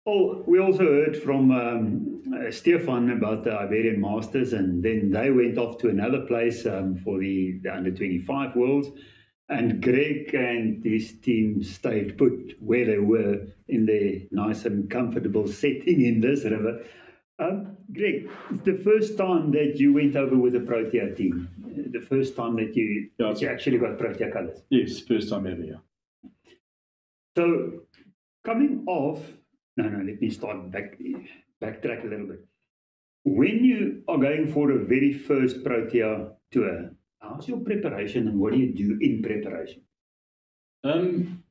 Oh, we also heard from Stefan about the Iberian Masters, and then they went off to another place for the under 25 Worlds. And Greg and his team stayed put where they were in their nice and comfortable setting in this river. Greg, the first time that you went over with the Protea team, the first time that Yeah, you actually got Protea colours. yes, first time ever, yeah. So coming off, let me start backtrack a little bit. When you are going for a very first Protea tour, how's your preparation and what do you do in preparation? Um,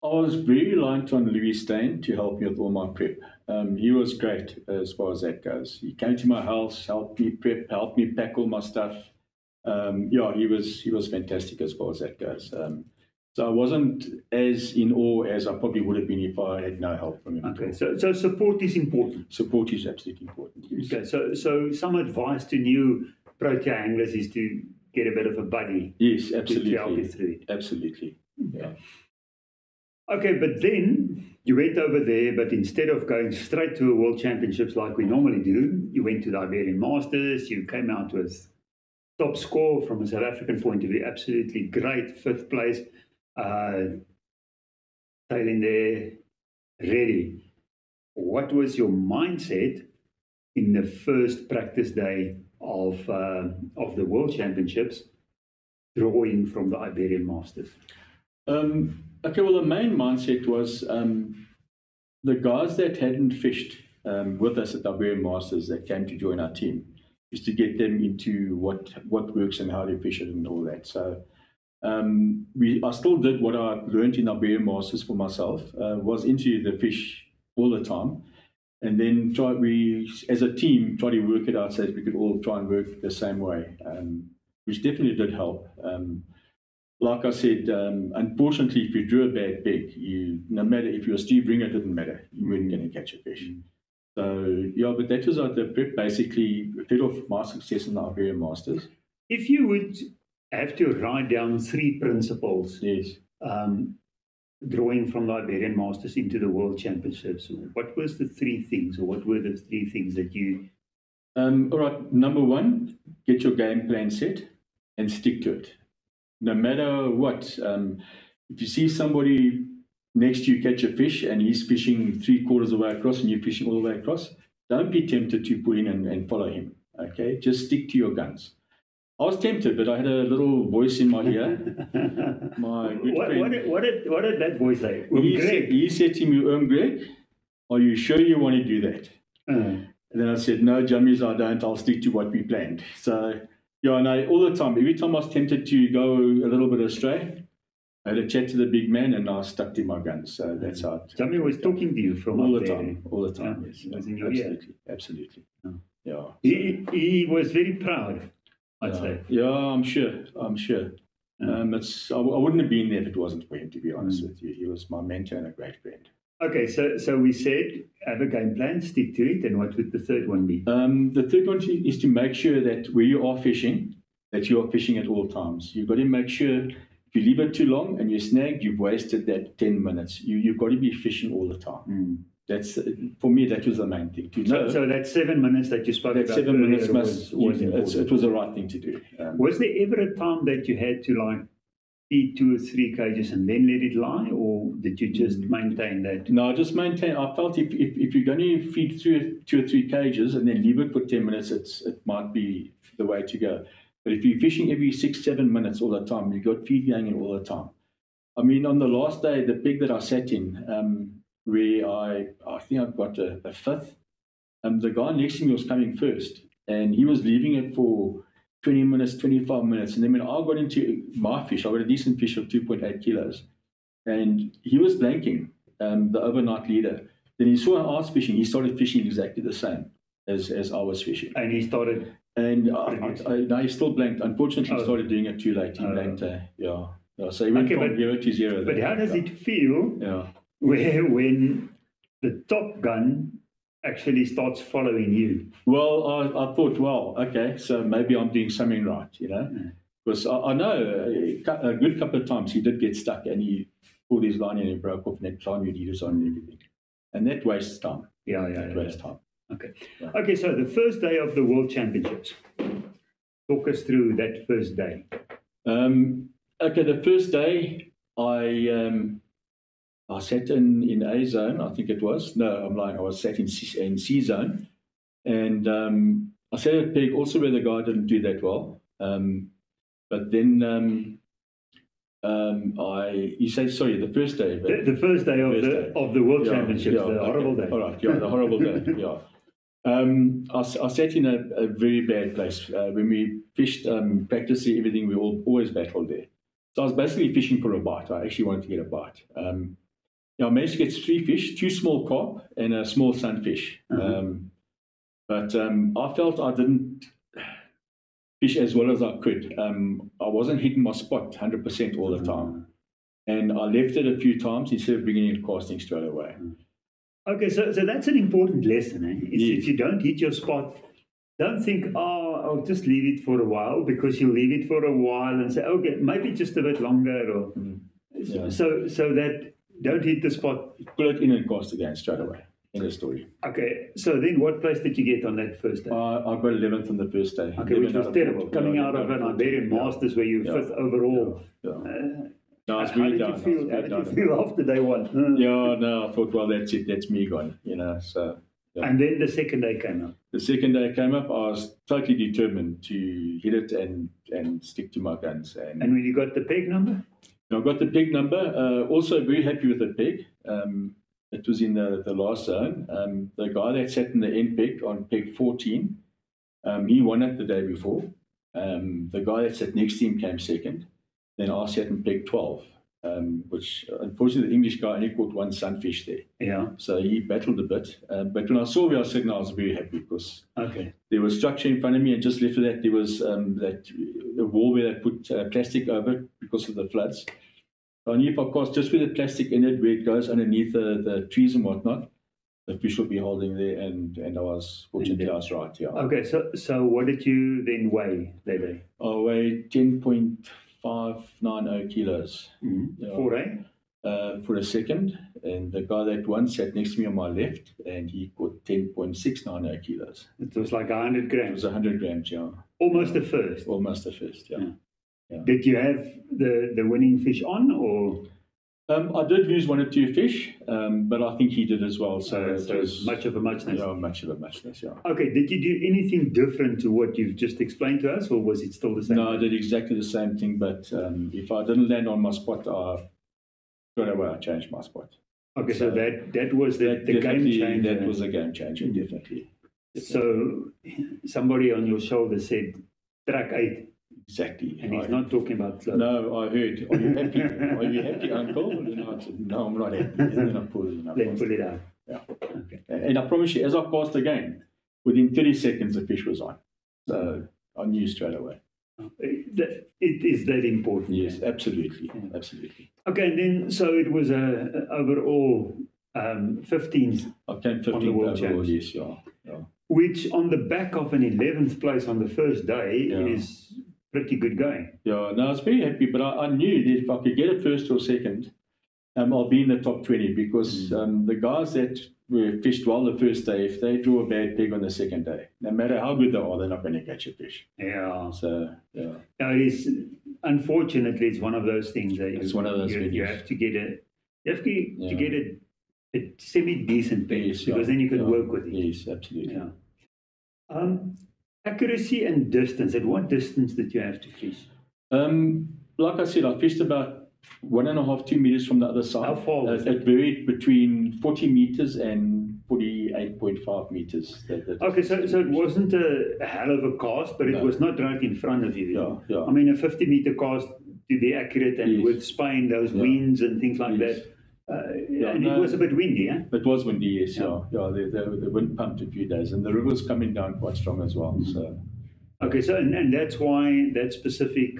I was very reliant on Louis Steyn to help me with all my prep. He was great as far as that goes. He came to my house, helped me prep, helped me pack all my stuff. Yeah, he was fantastic as far as that goes. So I wasn't as in awe as I probably would have been if I had no help from him. Okay, so support is important. Support is absolutely important. Yes. Okay, so some advice to new Protea anglers is to get a bit of a buddy. Yes, To help you absolutely. through it. Absolutely. Yeah. Okay, but then you went over there, but instead of going straight to a World Championships like we normally do, you went to the Iberian Masters. You came out with top score from a South African point of view, absolutely great, fifth place, sailing there, ready. What was your mindset in the first practice day of the World Championships, drawing from the Iberian Masters? Okay, well, the main mindset was the guys that hadn't fished with us at the Iberian Masters that came to join our team, is to get them into what works and how they fish it and all that. So I still did what I learned in Iberian Masters for myself, was into the fish all the time. And then we, as a team, try to work it out so that we could all try and work the same way, which definitely did help. Like I said, unfortunately, if you drew a bad peg, no matter if you were Steve Ringer, it didn't matter. You weren't going to catch a fish. So, yeah, but that was the prep, basically, a bit of my success in the Iberian Masters. If you would have to write down three principles, Yes. Drawing from the Iberian Masters into the World Championships, what was the three things, or what were the three things that you? All right, number one, get your game plan set and stick to it. No matter what, if you see somebody next to you catch a fish and he's fishing 3/4 of the way across and you're fishing all the way across, don't be tempted to pull in and follow him. Okay, just stick to your guns. I was tempted, but I had a little voice in my ear. My good friend. What did that voice say? He said to me, Greg, are you sure you want to do that? And then I said, no, Jammies, I don't. I'll stick to what we planned. So, yeah, and all the time, every time I was tempted to go a little bit astray, I had a chat to the big man and I stuck to my guns. So that's how it. Jamie was talking to you from all up the there. time. All the time, yes. Was in your ear. Absolutely. Oh. Yeah. He was very proud, I'd say. Yeah, I'm sure. I wouldn't have been there if it wasn't for him, to be honest with you. He was my mentor and a great friend. Okay, so we said have a game plan, stick to it, and what would the third one be? The third one is to make sure that where you are fishing, that you are fishing at all times. You've got to make sure if you leave it too long and you snag, you've wasted that 10 minutes. You've got to be fishing all the time. That's for me. That was the main thing. So that 7 minutes that you spoke about. That 7 minutes was important. It was the right thing to do. Was there ever a time that you had to feed 2 or 3 cages and then let it lie, or did you just maintain that? No, just maintain. I felt if you're going to feed 2 or 3 cages and then leave it for 10 minutes, it might be the way to go. But if you're fishing every 6-7 minutes all the time, you've got feed going in all the time. I mean, on the last day, the pig that I sat in, where I think I've got a fifth, the guy next to me was coming first, and he was leaving it for 20 minutes, 25 minutes. And then when I got into my fish, I got a decent fish of 2.8 kilos, and he was blanking, the overnight leader. Then he saw I was fishing. He started fishing exactly the same as I was fishing. And he started... And no, he still blanked. Unfortunately, he started doing it too late. He blanked, yeah. So he went from 0 to 0. But how does it feel when the top gun actually starts following you? Well, I thought, well, okay, so maybe I'm doing something right, Because I know a good couple of times he did get stuck and he pulled his line in and broke off and had climb leaders on and everything. And that wastes time. Yeah. That wastes time. Okay. Yeah. Okay, so the first day of the World Championships. Talk us through that first day. Okay, the first day I sat in A zone, I think it was. No, I'm lying. I was sat in C zone. And I sat at peg also where the guy didn't do that well. But then you say, sorry, the first day. The first day of the World Championships, the horrible day. All right, the horrible day, yeah. I sat in a very bad place. When we fished, practicing everything, we always battled there. So I was basically fishing for a bite. I actually wanted to get a bite. I managed to get 3 fish, 2 small carp and a small sunfish. But I felt I didn't fish as well as I could. I wasn't hitting my spot 100% all the time. And I left it a few times instead of bringing in casting straight away. Okay, so that's an important lesson. Yes. If you don't hit your spot, don't think, I'll just leave it for a while, because you'll leave it for a while and say, okay, maybe just a bit longer. Or so that don't hit the spot. Pull it in and cast again straight away. In the story. Okay, so then what place did you get on that first day? I got 11th on the first day. Okay, which was terrible. Coming out of an Iberian Masters where you 5th overall. No, it's really down. How did you feel after day one? No, I thought, well, that's it. That's me gone, so. Yeah. And then the second day came up. The second day came up, I was totally determined to hit it and stick to my guns. And when you got the peg number? I got the peg number. Also very happy with the peg. It was in the last zone. The guy that sat in the end peg on peg 14, he won it the day before. The guy that sat next to him came second. Then I sat in peg 12, which unfortunately the English guy only caught 1 sunfish there. Yeah. So he battled a bit. But when I saw where I was sitting, I was very happy because there was structure in front of me, and just left of that there was the wall where they put plastic over it because of the floods. I knew if I cast just with the plastic in it, where it goes underneath the trees and whatnot, the fish will be holding there, and I was fortunately I was right. Yeah. Okay, so what did you then weigh that day? I weighed 10.590 kilos. Yeah. For for a second, and the guy that won sat next to me on my left, and he caught 10.690 kilos. It was like 100 grams. It was 100 grams, yeah. Almost a first. Almost a first, yeah. Did you have the winning fish on, or? I did lose 1 or 2 fish, but I think he did as well. So it was much of a muchness. Yeah, much of a muchness, yeah. Okay, did you do anything different to what you've just explained to us, or was it still the same? No, I did exactly the same thing, but if I didn't land on my spot, straight away I changed my spot. Okay, so that was the game changer. That was a game changer, definitely. So somebody on your shoulder said, track 8. Exactly. And he's not talking about clothes. No, I heard. Are you happy? Are you happy, Uncle? And I said, no, I'm not happy. And then I pulled it. Then pull it out. Yeah. Okay. And I promise you, as I cast again, within 30 seconds the fish was on. So I knew straight away. It is that important. Yes, absolutely. Absolutely. Okay, and then so it was overall 15th. I came 15th overall, yes, yeah. Which on the back of an 11th place on the first day is pretty good going. Yeah, no, I was very happy, but I knew that if I could get a first or second, I'll be in the top 20 because the guys that were fished well the first day, if they draw a bad peg on the second day, no matter how good they are, they're not going to catch a fish. Yeah. So, yeah. Now it is, unfortunately, it's one of those things that it's one of those you have to get a semi-decent peg because then you can work with it. Yes, absolutely. Yeah. Accuracy and distance. At what distance did you have to fish? Like I said, I fished about 1.5, 2 meters from the other side. How far was it? It varied between 40 meters and 48.5 meters. Okay, so it wasn't a hell of a cast, but it was not right in front of you. Yeah. I mean, a 50-meter cast to be accurate and with Spain, those winds and things like that. And it was a bit windy, eh? It was windy, yes. The wind pumped a few days, and the river was coming down quite strong as well. So, okay, so and that's why that specific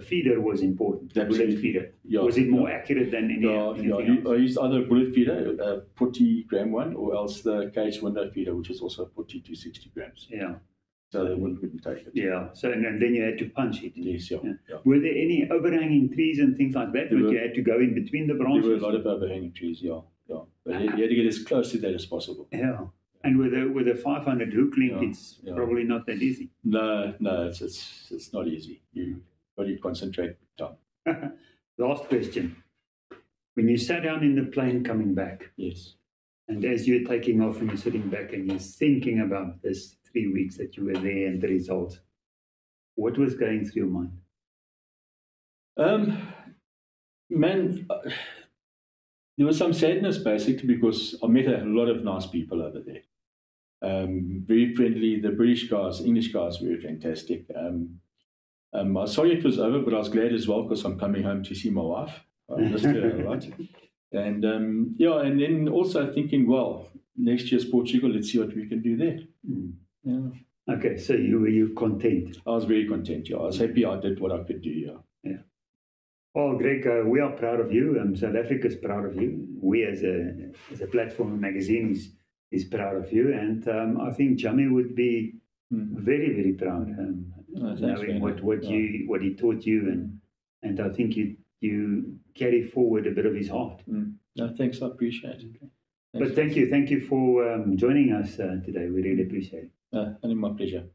feeder was important. That bullet feeder. Yeah, was it more accurate than anything else? I used either a bullet feeder, a 40-gram one, or else the cage window feeder, which is also 40 to 60 grams. Yeah. So the wind wouldn't take it. Yeah. So and then you had to punch it. Yes. Yeah. Were there any overhanging trees and things like that? You had to go in between the branches? There were a lot of overhanging trees. Yeah. But you had to get as close to that as possible. Yeah. And with a 500 hook link, Yeah, it's yeah. probably not that easy. No, it's not easy. You got to concentrate time. Last question. When you sat down in the plane coming back, Yes. and as you're taking off and you're sitting back and you're thinking about this 3 weeks that you were there and the results, what was going through your mind? Man, there was some sadness basically because I met a lot of nice people over there. Very friendly. The British guys, English guys were fantastic. I was sorry it was over, but I was glad as well because I'm coming home to see my wife. I missed her a lot. And and then also thinking, well, next year's Portugal, let's see what we can do there. Yeah. Okay, so were you content? I was very content, yeah. I was happy I did what I could do, yeah. Yeah. Well, Greg, we are proud of you. South Africa is proud of you. We as a platform magazine is proud of you. And I think Jamie would be very, very proud knowing what he taught you. And I think you carry forward a bit of his heart. No, thanks, I appreciate it. But thank you for joining us today. We really appreciate it. Only my pleasure.